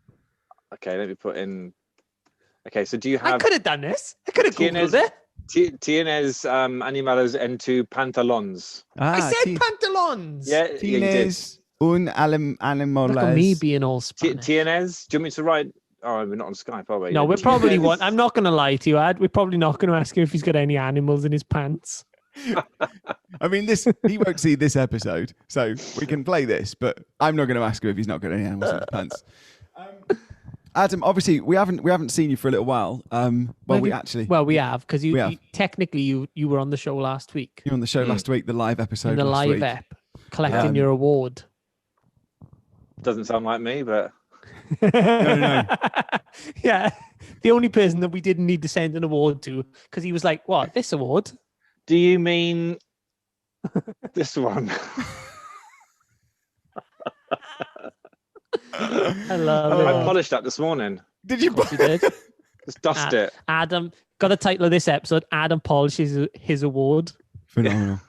Speaker 3: Okay, let me put in. Okay, so do you have?
Speaker 1: I could have done this. I could have googled it.
Speaker 3: Tienes animales en tu pantalons.
Speaker 1: I said pantalons.
Speaker 3: Yeah, you did.
Speaker 2: Tienes un animales.
Speaker 1: Look at me being all Spanish.
Speaker 3: Tienes. Do you want me to write? Oh, we're not on Skype, are we?
Speaker 1: No, we're probably one. I'm not going to lie to you, Ad. We're probably not going to ask him if he's got any animals in his pants.
Speaker 2: I mean, he won't see this episode, so we can play this. But I'm not going to ask him if he's not got any animals in his pants. Adam, obviously, we haven't seen you for a little while. We have
Speaker 1: because you technically you were on the show last week.
Speaker 2: You were on the show last week, the live episode.
Speaker 1: In the
Speaker 2: last
Speaker 1: live
Speaker 2: week.
Speaker 1: ep, collecting your award.
Speaker 3: Doesn't sound like me, but
Speaker 2: No.
Speaker 1: Yeah, the only person that we didn't need to send an award to, because he was like, "What, this award?"
Speaker 3: Do you mean this one?
Speaker 1: I love it.
Speaker 3: I polished that this morning.
Speaker 2: Did you?
Speaker 1: You did.
Speaker 3: Just dust it.
Speaker 1: Adam got the title of this episode. Adam polishes his award.
Speaker 2: Phenomenal.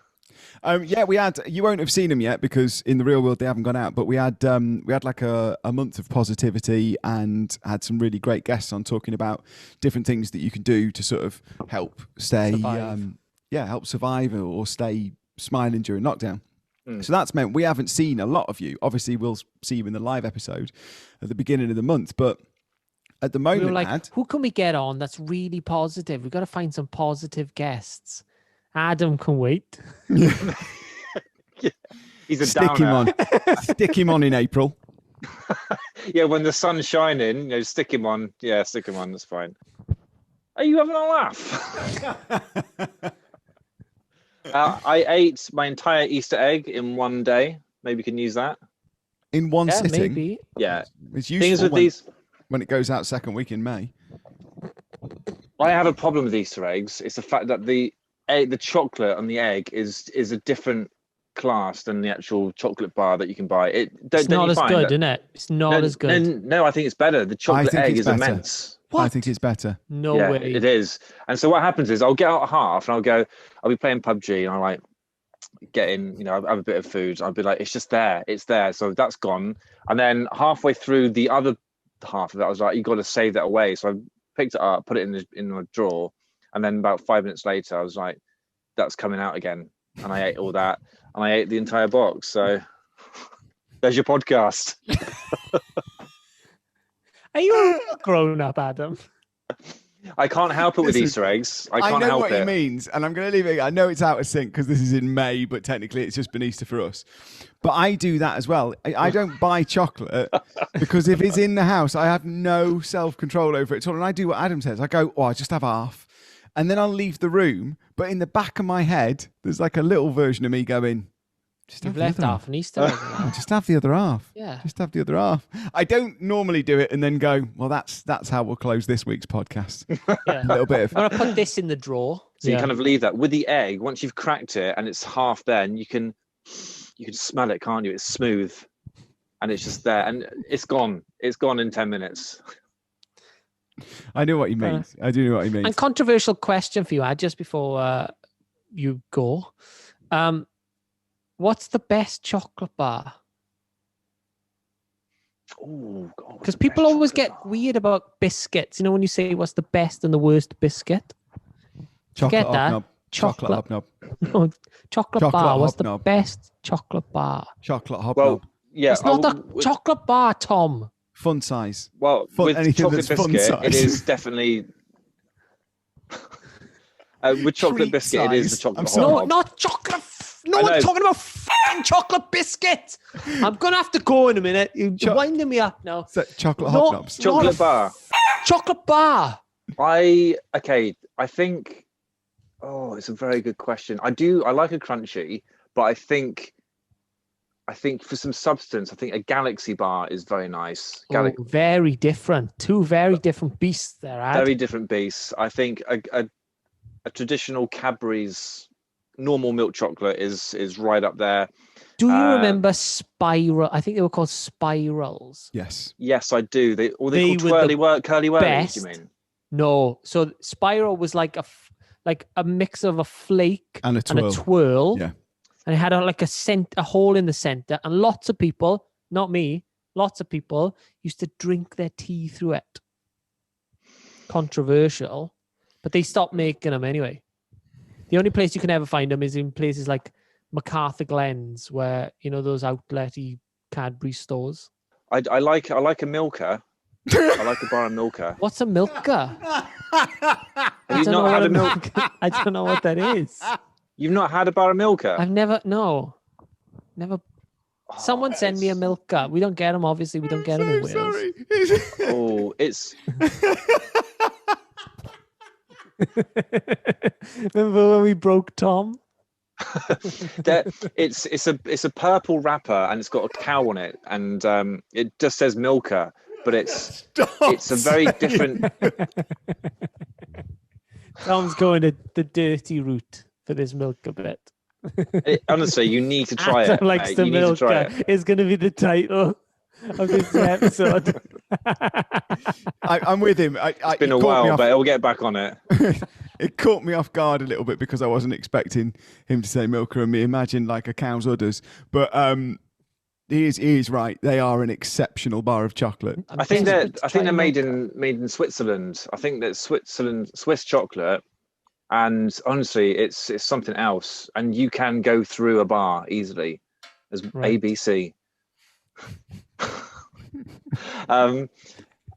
Speaker 2: We had. You won't have seen them yet because in the real world they haven't gone out. But we had like a month of positivity and had some really great guests on talking about different things that you can do to sort of help stay, help survive or stay smiling during lockdown. So that's meant we haven't seen a lot of you. Obviously, we'll see you in the live episode at the beginning of the month, but at the moment,
Speaker 1: we were like, who can we get on that's really positive? We've got to find some positive guests. Adam can wait.
Speaker 3: He's a
Speaker 2: stick
Speaker 3: downer.
Speaker 2: him on. Stick him on in April.
Speaker 3: Yeah, when the sun's shining, stick him on. Yeah, stick him on. That's fine. Are you having a laugh? I ate my entire Easter egg in one day. Maybe you can use that.
Speaker 2: In one sitting?
Speaker 1: Maybe.
Speaker 3: Yeah.
Speaker 2: It's useful when it goes out second week in May.
Speaker 3: I have a problem with Easter eggs. It's the fact that the chocolate on the egg is a different class than the actual chocolate bar that you can buy.
Speaker 1: It's not as good, isn't it? It's not as good.
Speaker 3: No, I think it's better. The chocolate egg is immense.
Speaker 2: What? I think it's better.
Speaker 1: No way.
Speaker 3: It is. And so what happens is I'll get out half and I'll be playing PUBG and I'll like get in, have a bit of food. I'll be like, it's just there. It's there. So that's gone. And then halfway through the other half of it, I was like, you got to save that away. So I picked it up, put it in a drawer. And then about 5 minutes later, I was like, that's coming out again. And I ate all that. And I ate the entire box. So there's your podcast.
Speaker 1: Are you a grown up, Adam?
Speaker 3: I can't help it with Easter eggs. I can't
Speaker 2: know
Speaker 3: help
Speaker 2: what
Speaker 3: it.
Speaker 2: he means, and I'm going to leave it. I know it's out of sync because this is in May, but technically it's just been Easter for us. But I do that as well. I don't buy chocolate because if it's in the house, I have no self-control over it at all. And I do what Adam says. I go, I just have half. And then I'll leave the room. But in the back of my head, there's like a little version of me going,
Speaker 1: You've left half an Easter egg.
Speaker 2: Just have the other half.
Speaker 1: Yeah.
Speaker 2: Just have the other half. I don't normally do it and then go, well, that's how we'll close this week's podcast.
Speaker 1: Yeah.
Speaker 2: A little bit of...
Speaker 1: I'm going to put this in the drawer.
Speaker 3: So you kind of leave that. With the egg, once you've cracked it and it's half there, and you can smell it, can't you? It's smooth. And it's just there. And it's gone. It's gone in 10 minutes.
Speaker 2: I know what he means. I do know what he means.
Speaker 1: And controversial question for you, Ad, just before you go. What's the best chocolate bar?
Speaker 3: Oh, God.
Speaker 1: Because people always get weird about biscuits. You know, when you say what's the best and the worst biscuit?
Speaker 2: Chocolate
Speaker 1: Get that?
Speaker 2: hobnob. Chocolate hobnob.
Speaker 1: No, chocolate bar. What's the
Speaker 2: hobnob.
Speaker 1: best chocolate bar?
Speaker 2: Chocolate hobnob.
Speaker 3: Well, yeah.
Speaker 1: It's not the chocolate bar, Tom.
Speaker 2: Fun size.
Speaker 3: Well, with
Speaker 2: anything
Speaker 3: chocolate
Speaker 2: that's fun
Speaker 3: biscuit, it
Speaker 2: size.
Speaker 3: is definitely... with chocolate
Speaker 2: Treat
Speaker 3: biscuit, it is the
Speaker 2: size.
Speaker 3: chocolate
Speaker 2: I'm
Speaker 3: hobnob.
Speaker 2: sorry.
Speaker 1: No, not chocolate. No
Speaker 3: I
Speaker 1: one's
Speaker 3: know.
Speaker 1: talking about fucking chocolate biscuit. I'm gonna have to go in a minute. You're winding me up now.
Speaker 2: So, chocolate
Speaker 1: No,
Speaker 2: hobnobs.
Speaker 3: Chocolate bar.
Speaker 1: Chocolate bar.
Speaker 3: I think. Oh, it's a very good question. I like a crunchy, but I think for some substance, I think a Galaxy bar is very nice.
Speaker 1: Very different. Two very different beasts there, Ad.
Speaker 3: Very different beasts. I think a traditional Cadbury's normal milk chocolate is right up there.
Speaker 1: Do you remember Spiral? I think they were called Spirals.
Speaker 2: Yes.
Speaker 3: Yes, I do. They called
Speaker 1: were
Speaker 3: curly whirlies,
Speaker 1: best.
Speaker 3: you mean?
Speaker 1: No, so Spiral was like a mix of a flake
Speaker 2: And a
Speaker 1: twirl.
Speaker 2: Yeah.
Speaker 1: And it had a hole in the center, and lots of people, not me, lots of people used to drink their tea through it. Controversial, but they stopped making them anyway. The only place you can ever find them is in places like MacArthur Glens, where those outlet-y Cadbury stores.
Speaker 3: I like a Milka. I like a bar of Milka.
Speaker 1: What's a Milka?
Speaker 3: Have you not had a Milka?
Speaker 1: I don't know what that is.
Speaker 3: You've not had a bar of Milka?
Speaker 1: I've never. Someone send me a Milka. We don't get them, obviously. We don't get them in Wales.
Speaker 2: Sorry.
Speaker 3: Oh, it's.
Speaker 1: Remember when we broke Tom?
Speaker 3: It's a purple wrapper and it's got a cow on it, and it just says Milka, but it's a very different.
Speaker 1: Tom's going the dirty route for this Milka bit.
Speaker 3: Honestly, you need to try it.
Speaker 1: Likes
Speaker 3: mate.
Speaker 1: the
Speaker 3: You need to try
Speaker 1: Milka.
Speaker 3: it.
Speaker 1: It's going to be the title of this episode.
Speaker 2: I'm with him.
Speaker 3: It's been a while, but he'll get back on it.
Speaker 2: It caught me off guard a little bit because I wasn't expecting him to say Milka and me imagine like a cow's udders. But he is right. They are an exceptional bar of chocolate.
Speaker 3: I think they're made in Switzerland. I think that Swiss chocolate, and honestly, it's something else. And you can go through a bar easily as ABC.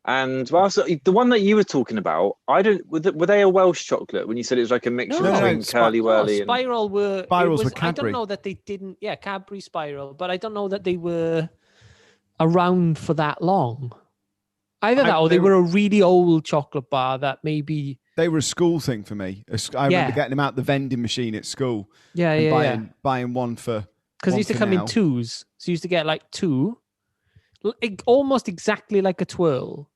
Speaker 3: And well, so the one that you were talking about, were they a Welsh chocolate when you said it was like a mixture between curly whirly and
Speaker 1: Spiral were
Speaker 2: Cadbury.
Speaker 1: I don't know that they didn't. Yeah, Cadbury Spiral, but I don't know that they were around for that long. Either that, or they were a really old chocolate bar that maybe
Speaker 2: they were a school thing for me. I remember getting them out the vending machine at school. Buying one for
Speaker 1: because they used to come in twos. So you used to get like two, almost exactly like a twirl.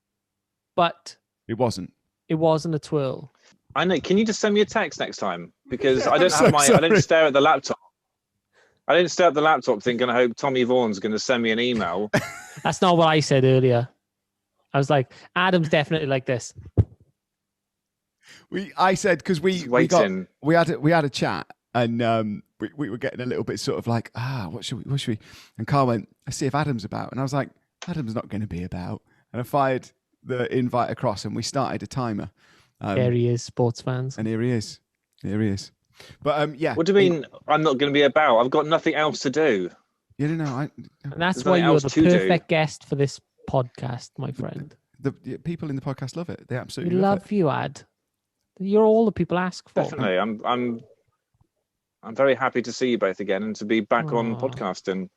Speaker 1: But
Speaker 2: it wasn't
Speaker 1: a twirl.
Speaker 3: I know. Can you just send me a text next time? Because I don't have I don't stare at the laptop. I didn't stare at the laptop thinking, I hope Tommy Vaughan's going to send me an email.
Speaker 1: That's not what I said earlier. I was like, Adam's definitely like this.
Speaker 2: I said because we had a chat and we were getting a little bit sort of like what should we? And Carl went, I see if Adam's about, and I was like, Adam's not going to be about, and I fired the invite across and we started a timer.
Speaker 1: There he is, sports fans.
Speaker 2: And here he is. But yeah.
Speaker 3: What do you mean I'm not going to be about? I've got nothing else to do.
Speaker 2: You don't know.
Speaker 1: And that's why you're the perfect guest for this podcast, my friend.
Speaker 2: The people in the podcast love it. They absolutely
Speaker 1: love you, Ad. You're all the people ask for.
Speaker 3: Definitely. I'm very happy to see you both again and to be back on podcasting.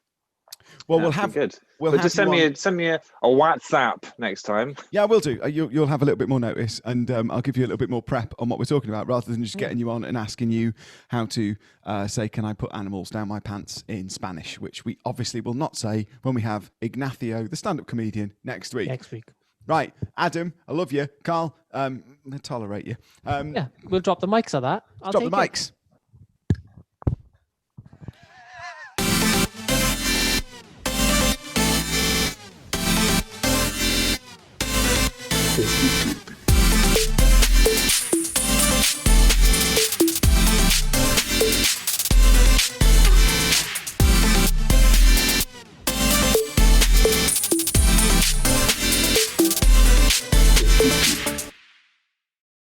Speaker 2: Well,
Speaker 3: just send me a WhatsApp next time.
Speaker 2: Yeah, I will do. You'll have a little bit more notice, and I'll give you a little bit more prep on what we're talking about, rather than just getting you on and asking you how to say, "Can I put animals down my pants?" in Spanish, which we obviously will not say when we have Ignacio, the stand-up comedian, next week. Right, Adam, I love you. Carl, I tolerate you.
Speaker 1: We'll drop the mics at that.
Speaker 2: Drop the mics.